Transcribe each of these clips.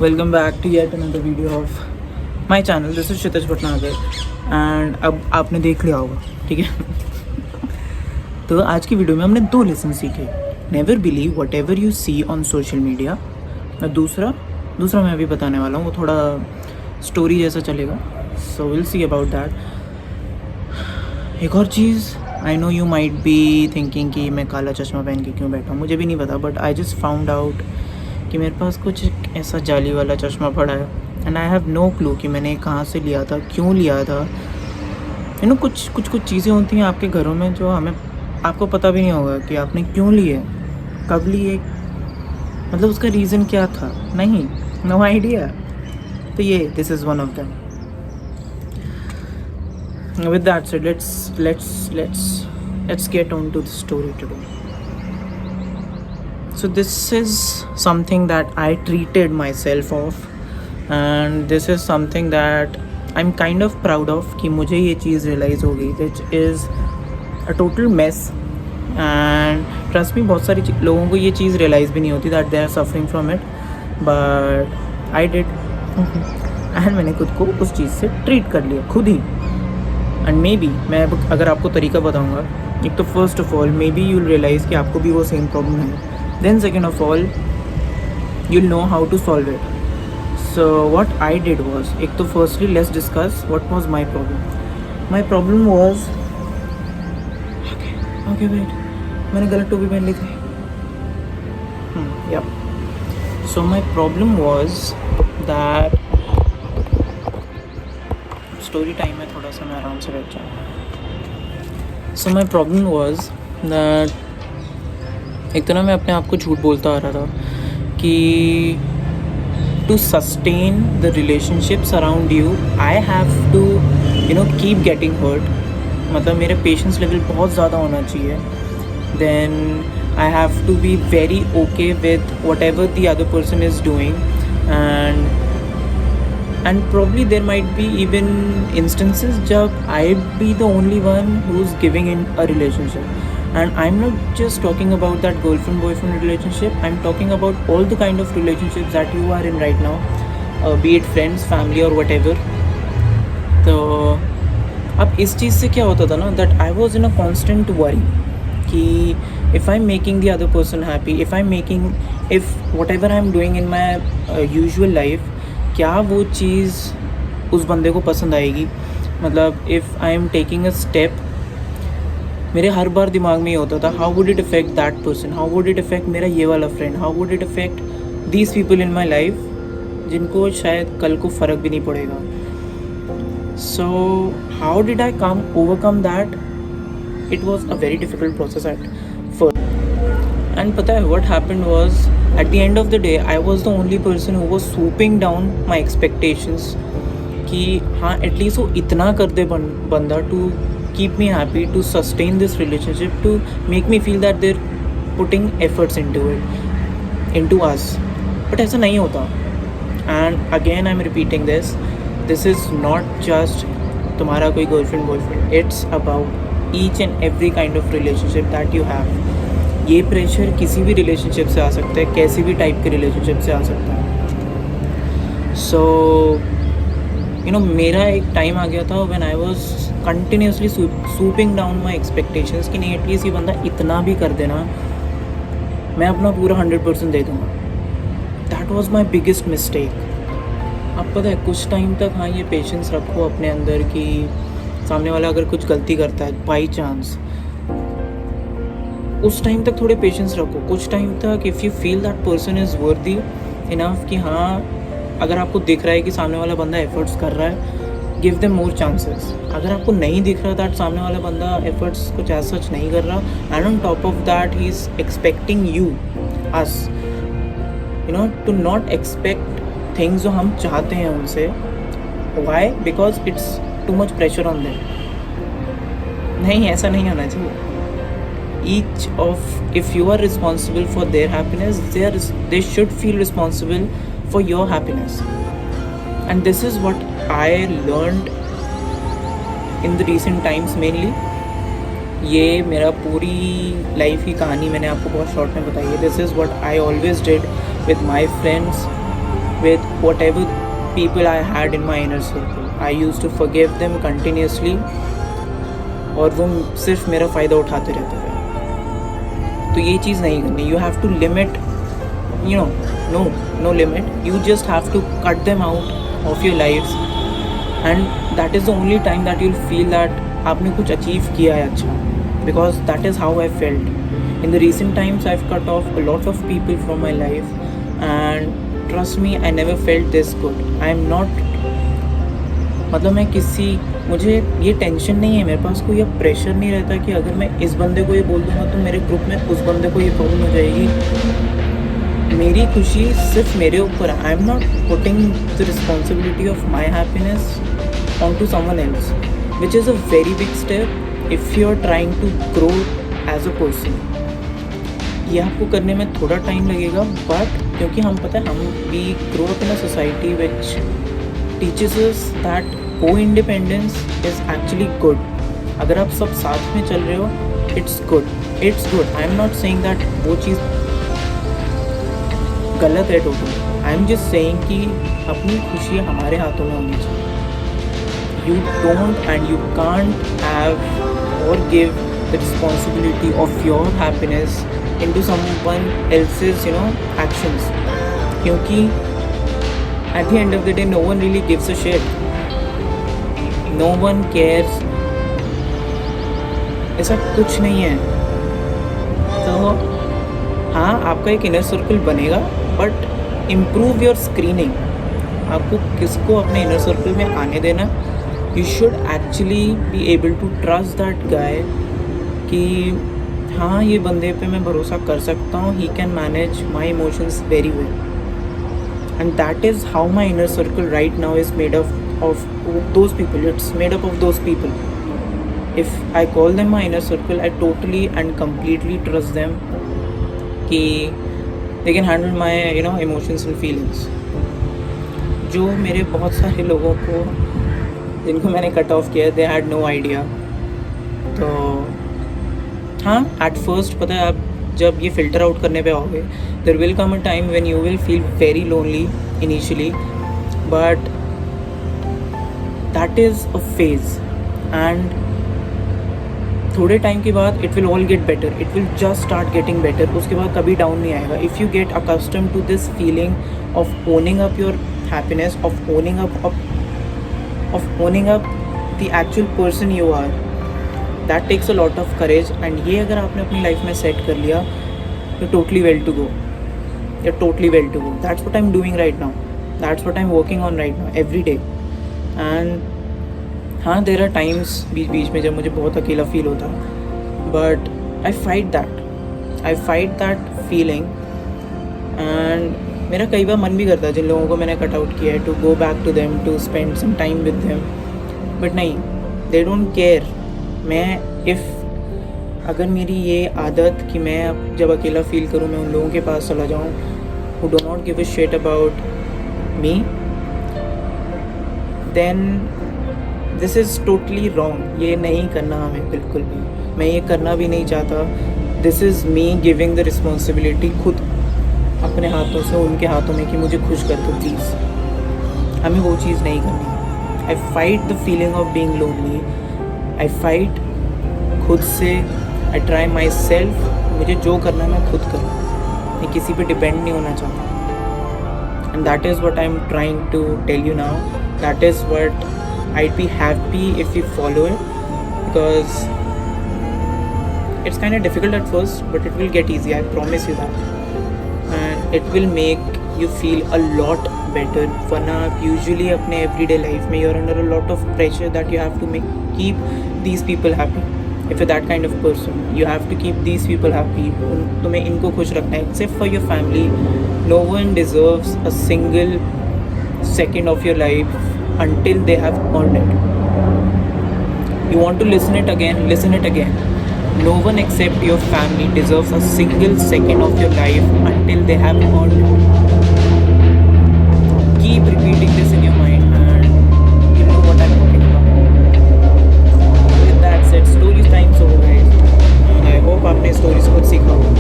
Welcome back to yet another video of my channel. This is Kshitij Bhatnagar and अब आपने देख लिया होगा, ठीक है। तो आज की वीडियो में हमने 2 लेसन सीखे। Never believe whatever you see on social media. और दूसरा मैं अभी बताने वाला हूँ, वो थोड़ा स्टोरी जैसा चलेगा, so will see about that. एक और चीज़, I know you might be thinking कि मैं काला चश्मा पहन के क्यों बैठा हूँ, मुझे भी नहीं पता, but I just found out कि मेरे पास कुछ ऐसा जाली वाला चश्मा पड़ा है and I have no clue कि मैंने कहाँ से लिया था, क्यों लिया था। यू नो कुछ चीज़ें होती हैं आपके घरों में जो हमें आपको पता भी नहीं होगा कि आपने क्यों लिए, कब लिए, मतलब उसका रीज़न क्या था, नहीं, नो आइडिया। तो ये this is one of them. With that said let's get on to the story today. So this is something that I treated myself of and this is something that I'm kind of proud of कि मुझे ये चीज़ realize हो गई, which is a total mess and trust me बहुत सारी लोगों को ये चीज़ realize भी नहीं होती that they are suffering from it, but I did and मैंने खुद को उस चीज़ से treat कर लिया खुद ही। एंड मे बी मैं अगर आपको तरीका बताऊँगा, एक तो first of all maybe you'll realise कि आपको भी वो सेम प्रॉब्लम है, then second of all you'll know how to solve it. So what I did was, एक तो firstly let's discuss what was my problem. My problem was okay wait, मैंने गलत टोपी पहन ली थी। या so my problem was that, story time है, थोड़ा सा मैं आराम से बैठ जाऊँ। सो माई प्रॉब्लम वॉज दैट एक तरह मैं अपने आप को झूठ बोलता आ रहा था कि to sustain the relationships around you I have to keep getting hurt, मतलब मेरे पेशेंस लेवल बहुत ज़्यादा होना चाहिए। Then I have to be very okay with whatever the other person is doing and probably there might be even instances jab I be the only one who's giving in a relationship, and I'm not just talking about that girlfriend boyfriend relationship, I'm talking about all the kind of relationships that you are in right now, be it friends, family or whatever। तो अब इस चीज़ से क्या होता था ना, that I was in a constant worry कि if I'm making the other person happy, if whatever I'm doing in my usual life, क्या वो चीज़ उस बंदे को पसंद आएगी। मतलब if I am taking a step, मेरे हर बार दिमाग में ये होता था how would it affect that person, how would it affect मेरा ये वाला friend, how would it affect these people in my life जिनको शायद कल को फ़र्क भी नहीं पड़ेगा। So how did I overcome that? It was a very difficult process at first. And पता है what happened was, at the end of the day I was the only person who was swooping down my expectations कि हाँ at least वो इतना कर दे बंदा to keep me happy, to sustain this relationship, to make me feel that they're putting efforts into us. But ऐसा नहीं होता। And again I am repeating this is not just तुम्हारा कोई girlfriend boyfriend, it's about each and every kind of relationship that you have. ये pressure किसी भी relationship से आ सकता है, कैसी भी टाइप के रिलेशनशिप से आ सकता है। सो मेरा एक टाइम आ गया था when I was continuously swooping down my expectations कि नहीं एटलीस्ट ये बंदा इतना भी कर देना, मैं अपना पूरा 100% दे दूँगा। That was my biggest mistake. अब पता है कुछ टाइम तक हाँ ये पेशेंस रखो अपने अंदर कि सामने वाला अगर कुछ गलती करता है बाई चांस, उस टाइम तक थोड़े पेशेंस रखो। कुछ टाइम तक if you feel that person is worthy enough कि हाँ अगर आपको दिख रहा है कि सामने वाला बंदा एफर्ट्स कर रहा है, गिव देम मोर चांसेस। अगर आपको नहीं दिख रहा दैट सामने वाला बंदा एफर्ट्स कुछ एज सच नहीं कर रहा and on top of that he is expecting you us to not expect things जो हम चाहते हैं उनसे। Why? Because it's too much pressure on them. नहीं, ऐसा नहीं होना चाहिए। each of, if you are responsible for their happiness, they should feel responsible for your happiness, and this is what I learned in the recent times mainly। ये मेरा पूरी life की कहानी मैंने आपको बहुत शॉर्ट में बताई है। This is what I always did with my friends, with whatever people I had in my inner circle. I used to forgive them continuously और वो सिर्फ मेरा फ़ायदा उठाते रहते थे. तो ये चीज़ नहीं करनी. You have to limit, no limit. You just have to cut them out of your lives, and that is the only time that you'll feel that आपने कुछ अचीव किया है अच्छा. Because that is how I felt. In the recent times, I've cut off a lot of people from my life, and trust me, I never felt this good. I am not, मतलब मुझे ये tension नहीं है, मेरे पास कोई अब pressure नहीं रहता कि अगर मैं इस बंदे को ये बोल दूँगा तो मेरे ग्रुप में उस बंदे को ये प्रॉब्लम हो जाएगी. मेरी खुशी सिर्फ मेरे ऊपर है. I am not putting the responsibility of my happiness on to someone else, which is a very big step if you are trying to grow as a person. ये आपको करने में थोड़ा टाइम लगेगा, बट क्योंकि हम पता है हम we grow up in a society which teaches us that को इंडिपेंडेंस इज़ एक्चुअली गुड. अगर आप सब साथ में चल रहे हो, it's good. I am not saying that वो चीज़ गलत है total. I am just saying कि अपनी खुशी हमारे हाथों में होनी चाहिए. You don't and you can't have or give the responsibility of your happiness into someone else's actions, क्योंकि at the end of the day no one really gives a shit, no one cares. ऐसा कुछ नहीं है. तो हाँ, आपका एक inner circle बनेगा, बट इम्प्रूव योर स्क्रीनिंग. आपको किसको अपने इनर सर्कल में आने देना. You should actually be able to trust that guy कि हाँ, ये बंदे पे मैं भरोसा कर सकता हूँ. He can manage my emotions very well, and that is how my inner circle right now is made of those people. It's made up of those people. If I call them my inner circle, I totally and completely trust them कि they can handle my emotions and feelings. जो मेरे बहुत सारे लोगों को जिनको मैंने cut off किया, दे हैड नो आइडिया. तो हाँ, एट फर्स्ट पता है, आप जब ये फ़िल्टर आउट करने पे आओगे, there will come a time when you will feel very lonely initially, but that is a phase, and थोड़े टाइम के बाद it will all get better. It will just start getting better. उसके बाद कभी down नहीं आएगा. If you get accustomed to this feeling of owning up your happiness, of owning up the actual person you are, that takes a lot of courage. And ये अगर आपने अपनी life में सेट कर लिया, you're totally well to go. That's what I'm doing right now. That's what I'm working on right now every day. And हाँ, there are times बीच में जब मुझे बहुत अकेला फील होता, but I fight that feeling. And मेरा कई बार मन भी करता है, जिन लोगों को मैंने कट आउट किया है, to go back to them, to spend some time with them, but नहीं, दे डोंट केयर. अगर मेरी ये आदत कि मैं अब जब अकेला फील करूँ मैं उन लोगों के पास चला जाऊँ who do not give a shit about me, then this is totally wrong. ये नहीं करना हमें बिल्कुल भी. मैं ये करना भी नहीं चाहता. This is me giving the responsibility खुद अपने हाथों से उनके हाथों में कि मुझे खुश कर दो प्लीज़. हमें वो चीज़ नहीं करनी. आई fight the feeling of being lonely. I fight खुद से. I try my self. मुझे जो करना है मैं खुद करूँ. मैं किसी पे डिपेंड नहीं होना चाहता. And that is what I am trying to tell you now. That is what I'd be happy if you follow it, because it's kind of difficult at first, but it will get easy, I promise you that. And it will make you feel a lot better. वरना आप usually अपने everyday life में you're under a lot of pressure that you have to keep these people happy. If you're that kind of person, you have to keep these people happy. तुम्हें इनको खुश रखना है. Except for your family, no one deserves a single second of your life until they have earned it. You want to listen it again, listen it again. No one except your family deserves a single second of your life until they have earned it. Keep repeating this in your mind and you know what I'm talking about. With that said, story time is over, guys. And I hope आपने stories को सीखा हो,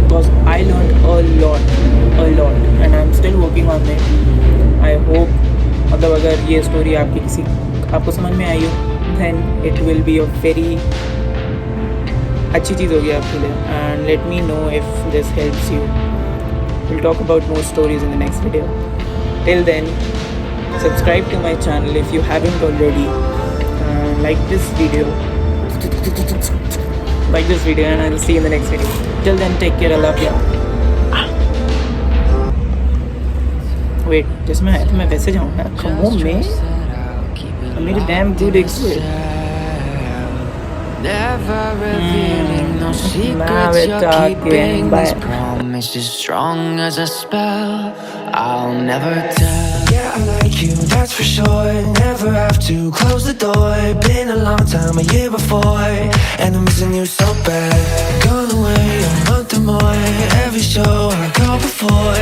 because I learned a lot and I'm still working on it. अगर ये story आपको समझ में आई हो, then it will be a very अच्छी चीज़ होगी आपके लिए. And let me know if this helps you. We'll talk about more stories in the next video. Till then, subscribe to my channel if you haven't already. Like this video. Like this video, and I'll see you in the next video. Till then, take care. I love you. Wait, just मैं वैसे जाऊँगा. खम्मों में मेरे damn good exist. Never revealing no secrets, you're keeping this promise as strong as a spell. I'll never tell. Yeah, I like you, that's for sure. Never have to close the door. Been a long time, a year before, and I'm missing you so bad. Gone away a month or more. Every show I go before,